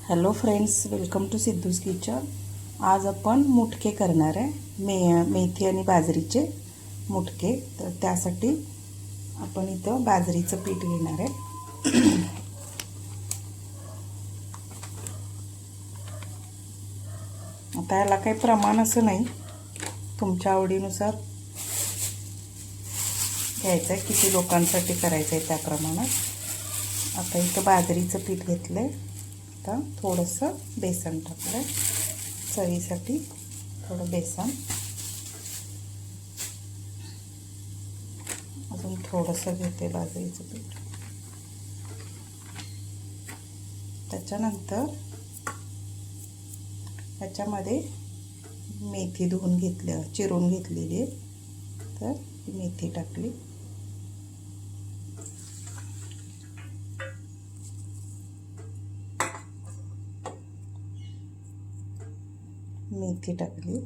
Hello friends, welcome to Siddhu's kitchen. आज आपण मुटके करणार आहे, मेथी आणि बाजरीचे मुटके। तर त्यासाठी आपण इथं बाजरीचं पीठ घेणार आहे। आता याला काही प्रमाण असं नाही, तुमच्या आवडीनुसार घ्यायचं आहे, किती लोकांसाठी करायचं आहे त्या प्रमाणात। आता इथं बाजरीचं पीठ घेतलं आहे। आता थोडंसं बेसन टाकलं, चवीसाठी थोडं बेसन, अजून थोडंसं घेते बाजरीचं पीठ। त्याच्यानंतर याच्यामध्ये मेथी धुवून चिरून घेतलेली, तर मेथी टाकली। मेथी टाकली,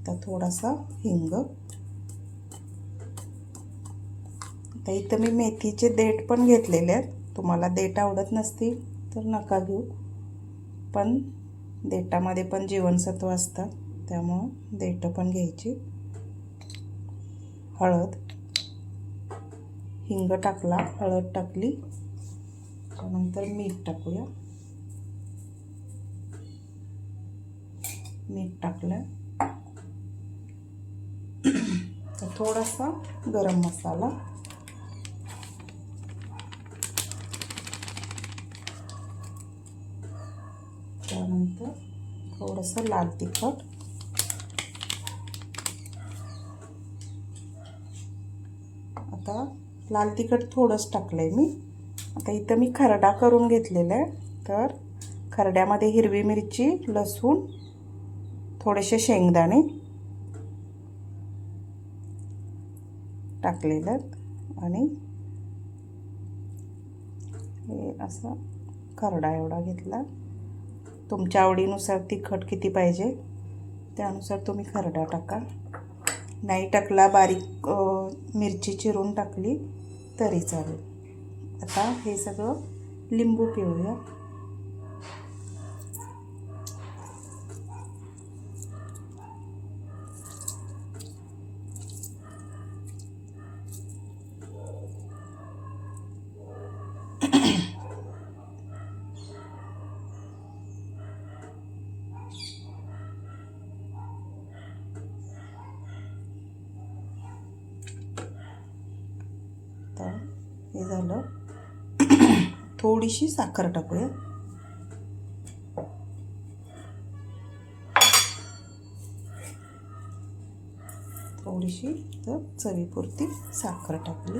तर थोडासा हिंग। आता इथं मी मेथीचे देठ पण घेतलेले आहेत। तुम्हाला देठ आवडत नसतील तर नका घेऊ, पण देठामध्ये पण जीवनसत्व असतात, त्यामुळे देठ पण घ्यायची। हळद, हिंग टाकला, हळद टाकली, त्यानंतर मीठ टाकूया। मीठ टाकलं, तर थोडासा गरम मसाला, त्यानंतर थोडंसं लाल तिखट, आता लाल तिखट थोडंच टाकलंय मी। आता इथं मी खरडा करून घेतलेला आहे, तर खरड्यामध्ये हिरवी मिरची, लसूण, थोडेसे शेंगदाणे टाकलेले आहेत आणि हे असा खरडा एवढा घेतला। तुमच्या आवडीनुसार तिखट किती पाहिजे त्यानुसार तुम्ही खरडा टाका। नाही टाकला, बारीक मिरची चिरून टाकली तरी चालेल। आता हे सगळं लिंबू पिळूया। तर हे झालं, थोडीशी साखर टाकूया। थोडीशी, तर चवीपुरती साखर टाकली।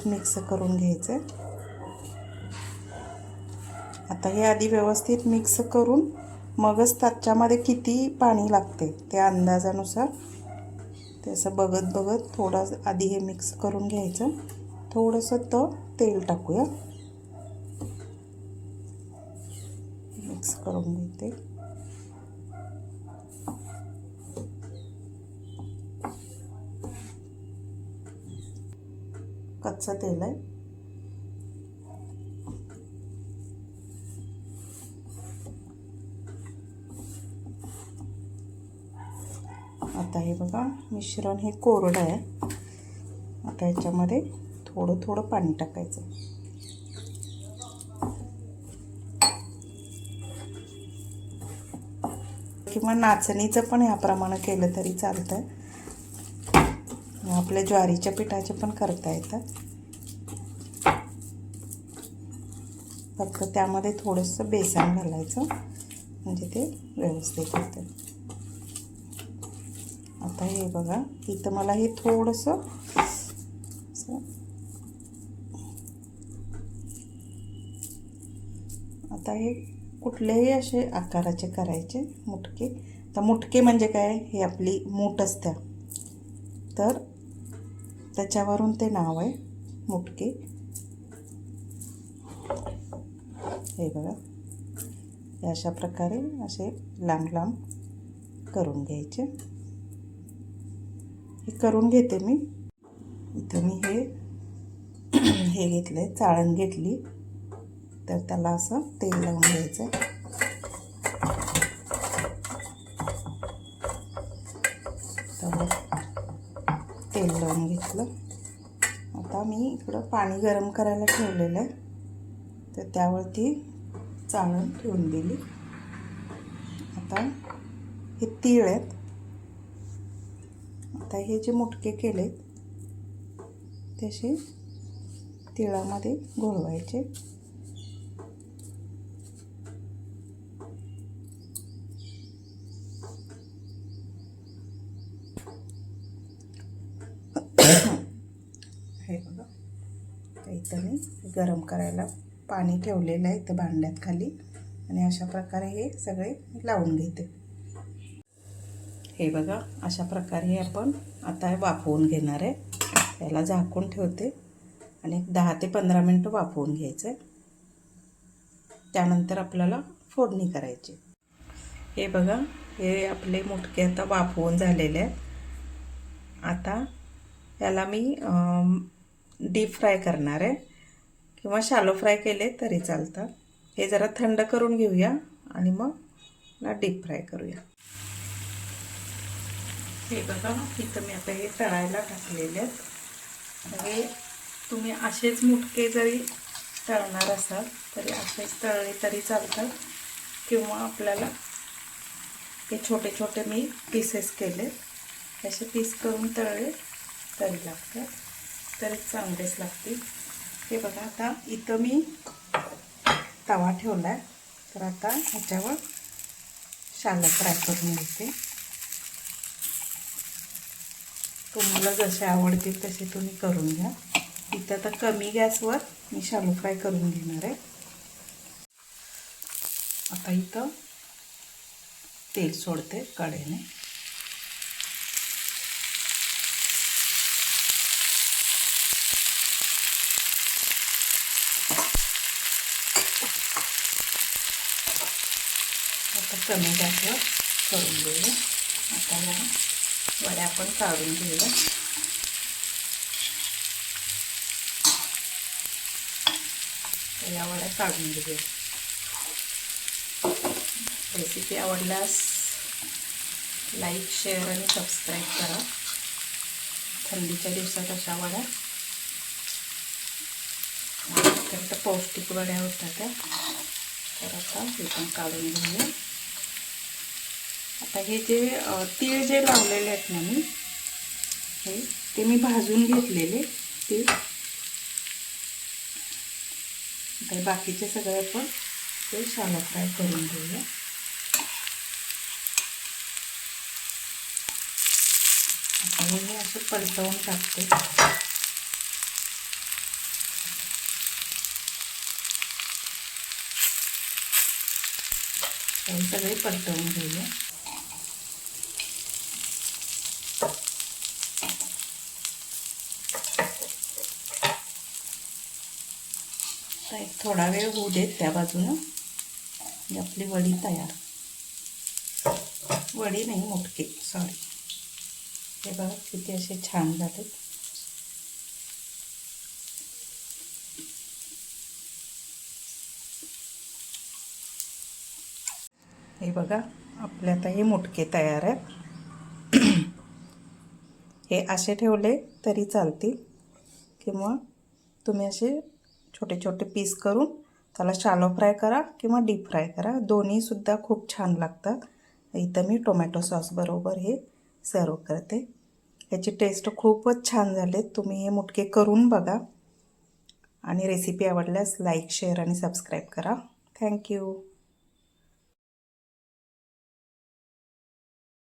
मिक्स करून घ्यायचं। आता हे आधी व्यवस्थित मिक्स करून मगच त्याच्यामध्ये किती पाणी लागते त्या अंदाजानुसार ते असं बघत थोडं आधी हे मिक्स करून घ्यायचं। थोडंसं तेल टाकूया, मिक्स करून घेते। कच्चं तेल आहे। आता हे बघा, मिश्रण हे कोरडं आहे। आता याच्यामध्ये थोडं थोडं पाणी टाकायचं, किंवा नाचणीचं पण याप्रमाणे केलं तरी चालतं। आपल्या ज्वारीच्या पिठाचे पण करता येतात, फक्त त्यामध्ये थोडंसं बेसन घालायचं म्हणजे ते व्यवस्थित होतं। आता हे बघा, इथं मला हे थोडंसं आता हे कुठलेही असे आकाराचे करायचे मुटके। तर मुटके म्हणजे काय, हे आपली मूठ असते, तर त्याच्यावरून ते नाव आहे मुटके। हे बघा, हे अशा प्रकारे असे लांब लांब करून घ्यायचे। हे करून घेते मी। इथं मी हे हे घेतले, चाळण घेतली, तर त्याला असं तेल लावून घ्यायचं. तर तेल लावून घेतलं. आता मी इकडं पाणी गरम करायला ठेवलेलं आहे, तर त्यावरती चाळण ठेवून दिली. आता हे तीळ आहेत. आता हे जे मुटके केले तसे तिळामध्ये घोळवायचे. हे बघा, इथं मी गरम करायला पाणी ठेवलेलं आहे इथं भांड्यात खाली, आणि अशा प्रकारे हे सगळे लावून घेते. हे बघा, अशा प्रकारे आपण आता वाफवून घेणार आहे. त्याला झाकून ठेवते आणि 10 ते 15 मिनटं वाफवून घ्यायचं आहे. त्यानंतर आपल्याला फोडणी करायची. हे बघा, हे आपले मुटके आता वाफवून झालेले आहेत. आता याला मी डीप फ्राय करणार आहे, किंवा शॅलो फ्राय केले तरी चालतात. हे जरा थंड करून घेऊया आणि मग डीप फ्राय करूया. हे बघा, इथं मी आता हे तळायला टाकलेले आहेत. हे तुम्ही असेच मुटके जरी तळणार असाल तरी असेच तळले तरी चालतात, किंवा आपल्याला हे छोटे छोटे मी पीसेस केले, असे पीस करून तळले तरी लागतात, तरी चांगलेच लागतील. हे बघा, आता इथं मी तवा ठेवला आहे, तर आता ह्याच्यावर शॅलो फ्राय करून घेते. तुम्हाला जसे आवडतील तसे तुम्ही करून घ्या. इथं आता कमी गॅसवर मी शॅलो फ्राय करून घेणार आहे. आता इथं तेल सोडते कढईने. आता कमी गॅसवर करून घेऊया. आता या वड्या आपण काढून घेऊया. या वड्या काढून घेऊया. रेसिपी आवडल्यास लाईक, शेअर आणि सबस्क्राईब करा. थंडीच्या दिवसात अशा वड्या अत्यंत पौष्टिक वड्या होतात त्या. तर आता हे पण काढून घेऊया. आता हे जे तीळ जे लावलेले आहेत ना मी, ते मी भाजून घेतलेले तीळ. आता बाकीचे सगळे आपण ते शॅलो फ्राय करून घेऊया. आता हे असं पलटवून टाकते. हे सगळे पलटवून घेऊया. थोडा वेळ होऊ देत त्या बाजूनं. आपली वडी तयार. वडी नाही, मुटके, सॉरी. हे बघा किती असे छान झाले. हे बघा, आपले आता हे मुटके तयार आहेत. हे असे ठेवले तरी चालतील, किंवा तुम्ही असे छोटे छोटे पीस करून त्याला शॅलो फ्राय करा किंवा डीप फ्राय करा. दोन्हीसुद्धा खूप छान लागतात. इथं मी टोमॅटो सॉस बरोबर हे सर्व करते. याची टेस्ट खूपच छान झाले. तुम्ही हे मुटके करून बघा, आणि रेसिपी आवडल्यास लाईक, शेअर आणि सबस्क्राईब करा. थँक्यू.